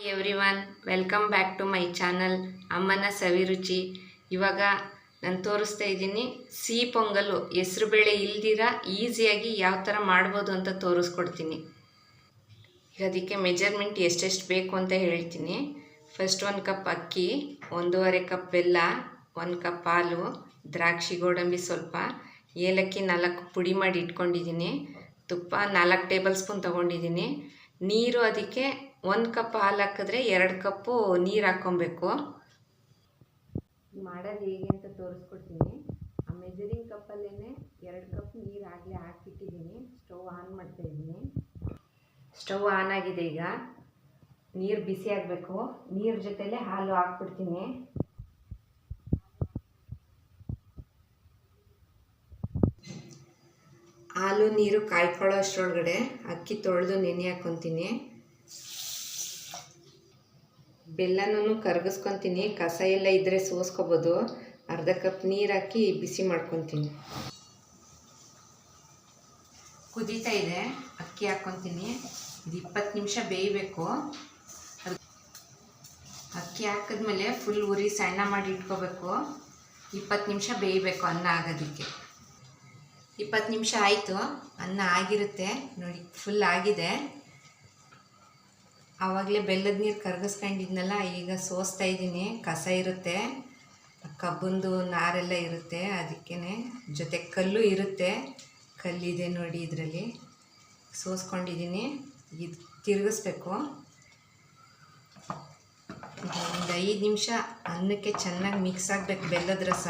Everyone welcome back to my channel ಅಮ್ಮನ ಸವಿರುಚಿ. ಇವಾಗ ನಾನು ತೋರಿಸ್ತಾ ಇದ್ದೀನಿ ಸಿಹಿ ಪೊಂಗಲು. ಹೆಸರು ಬೇಳೆ ಇಲ್ದಿರ ಈಸಿಯಾಗಿ ಯಾವ ಥರ ಮಾಡ್ಬೋದು ಅಂತ ತೋರಿಸ್ಕೊಡ್ತೀನಿ. ಈಗ ಅದಕ್ಕೆ ಮೆಜರ್ಮೆಂಟ್ ಎಷ್ಟೆಷ್ಟು ಬೇಕು ಅಂತ ಹೇಳ್ತೀನಿ. ಫಸ್ಟ್ 1 ಕಪ್ ಅಕ್ಕಿ, 1.5 ಕಪ್ ಬೆಲ್ಲ, 1 ಕಪ್ ಹಾಲು, ದ್ರಾಕ್ಷಿ ಗೋಡಂಬಿ ಸ್ವಲ್ಪ, ಏಲಕ್ಕಿ 4 ಪುಡಿ ಮಾಡಿ ಇಟ್ಕೊಂಡಿದ್ದೀನಿ, ತುಪ್ಪ 4 ಟೇಬಲ್ ಸ್ಪೂನ್ ತೊಗೊಂಡಿದ್ದೀನಿ, ನೀರು ಅದಕ್ಕೆ 1 ಕಪ್ ಹಾಲು ಹಾಕಿದ್ರೆ 2 ಕಪ್ಪು ನೀರು ಹಾಕ್ಕೊಬೇಕು. ಮಾಡೋದು ಹೇಗೆ ಅಂತ ತೋರಿಸ್ಕೊಡ್ತೀನಿ. ಆ ಮೆಜರಿಂಗ್ ಕಪ್ಪಲ್ಲೇ 2 ಕಪ್ ನೀರು ಆಗಲೇ ಹಾಕಿಟ್ಟಿದ್ದೀನಿ. ಸ್ಟವ್ ಆನ್ ಮಾಡ್ತಾಯಿದ್ದೀನಿ. ಸ್ಟವ್ ಆನ್ ಆಗಿದೆ. ಈಗ ನೀರು ಬಿಸಿ ಆಗಬೇಕು. ನೀರು ಜೊತೆಲೇ ಹಾಲು ಹಾಕ್ಬಿಡ್ತೀನಿ. ಹಾಲು ನೀರು ಕಾಯ್ಕೊಳ್ಳೋ ಅಷ್ಟರೊಳಗಡೆ ಅಕ್ಕಿ ತೊಳೆದು ನೆನೆ ಹಾಕ್ಕೊತೀನಿ. ಬೆಲ್ಲನೂ ಕರಗಿಸ್ಕೊತೀನಿ. ಕಸ ಎಲ್ಲ ಇದ್ದರೆ ಸೋಸ್ಕೊಬೋದು. ಅರ್ಧ ಕಪ್ ನೀರು ಹಾಕಿ ಬಿಸಿ ಮಾಡ್ಕೊತೀನಿ. ಕುದೀತಾ ಇದೆ. ಅಕ್ಕಿ ಹಾಕ್ಕೊತೀನಿ. ಇದು 20 ನಿಮಿಷ ಬೇಯಬೇಕು. ಅಕ್ಕಿ ಹಾಕಿದ್ಮೇಲೆ ಫುಲ್ ಉರಿ ಸಣ್ಣ ಮಾಡಿ ಇಟ್ಕೋಬೇಕು. 20 ನಿಮಿಷ ಬೇಯಬೇಕು ಅನ್ನ ಆಗೋದಕ್ಕೆ. 20 ನಿಮಿಷ ಆಯಿತು. ಅನ್ನ ಆಗಿರುತ್ತೆ ನೋಡಿ, ಫುಲ್ ಆಗಿದೆ. ಆವಾಗಲೇ ಬೆಲ್ಲದ ನೀರು ಕರಗಿಸ್ಕೊಂಡಿದ್ನಲ್ಲ, ಈಗ ಸೋಸ್ತಾ ಇದ್ದೀನಿ. ಕಸ ಇರುತ್ತೆ, ಕಬ್ಬಂದು ನಾರೆಲ್ಲ ಇರುತ್ತೆ, ಅದಕ್ಕೇ ಜೊತೆ ಕಲ್ಲು ಇರುತ್ತೆ. ಕಲ್ಲಿದೆ ನೋಡಿ, ಇದರಲ್ಲಿ ಸೋಸ್ಕೊಂಡಿದ್ದೀನಿ. ಇದು ತಿರುಗಿಸ್ಬೇಕು. ಒಂದು 5 ನಿಮಿಷ ಅನ್ನಕ್ಕೆ ಚೆನ್ನಾಗಿ ಮಿಕ್ಸ್ ಆಗಬೇಕು ಬೆಲ್ಲದ ರಸ.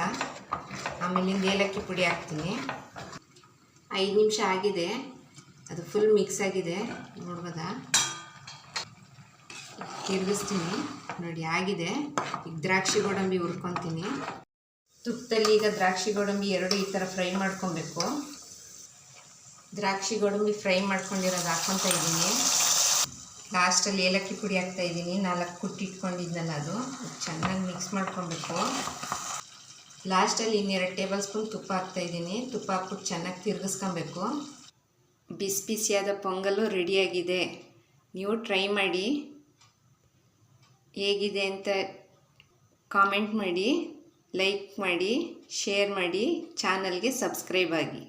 ಆಮೇಲಿಂದ ಏಲಕ್ಕಿ ಪುಡಿ ಹಾಕ್ತೀನಿ. 5 ನಿಮಿಷ ಆಗಿದೆ. ಅದು ಫುಲ್ ಮಿಕ್ಸ್ ಆಗಿದೆ, ನೋಡ್ಬೋದಾ? ತಿರುಗಿಸ್ತೀನಿ ನೋಡಿ, ಆಗಿದೆ. ಈಗ ದ್ರಾಕ್ಷಿ ಗೋಡಂಬಿ ಹುರ್ಕೊತೀನಿ. ತುಪ್ಪದಲ್ಲಿ ಈಗ ದ್ರಾಕ್ಷಿ ಗೋಡಂಬಿ 2 ಈ ಥರ ಫ್ರೈ ಮಾಡ್ಕೊಬೇಕು. ದ್ರಾಕ್ಷಿ ಗೋಡಂಬಿ ಫ್ರೈ ಮಾಡ್ಕೊಂಡಿರೋದು ಹಾಕ್ಕೊತಾ ಇದ್ದೀನಿ. ಲಾಸ್ಟಲ್ಲಿ ಏಲಕ್ಕಿ ಪುಡಿ ಹಾಕ್ತಾಯಿದ್ದೀನಿ. 4 ಕುಟ್ಟಿ ಇಟ್ಕೊಂಡಿದ್ನಲ್ಲ, ಅದು ಚೆನ್ನಾಗಿ ಮಿಕ್ಸ್ ಮಾಡ್ಕೊಬೇಕು. ಲಾಸ್ಟಲ್ಲಿ 2 ಟೇಬಲ್ ಸ್ಪೂನ್ ತುಪ್ಪ ಹಾಕ್ತಾಯಿದ್ದೀನಿ. ತುಪ್ಪ ಹಾಕ್ಬಿಟ್ಟು ಚೆನ್ನಾಗಿ ತಿರುಗಿಸ್ಕೊಬೇಕು. ಬಿಸಿ ಬಿಸಿಯಾದ ಪೊಂಗಲು ರೆಡಿಯಾಗಿದೆ. ನೀವು ಟ್ರೈ ಮಾಡಿ, ಹೇಗಿದೆ ಅಂತ ಕಾಮೆಂಟ್ ಮಾಡಿ, ಲೈಕ್ ಮಾಡಿ, ಶೇರ್ ಮಾಡಿ, ಚಾನಲ್ಗೆ ಸಬ್ಸ್ಕ್ರೈಬ್ ಆಗಿ.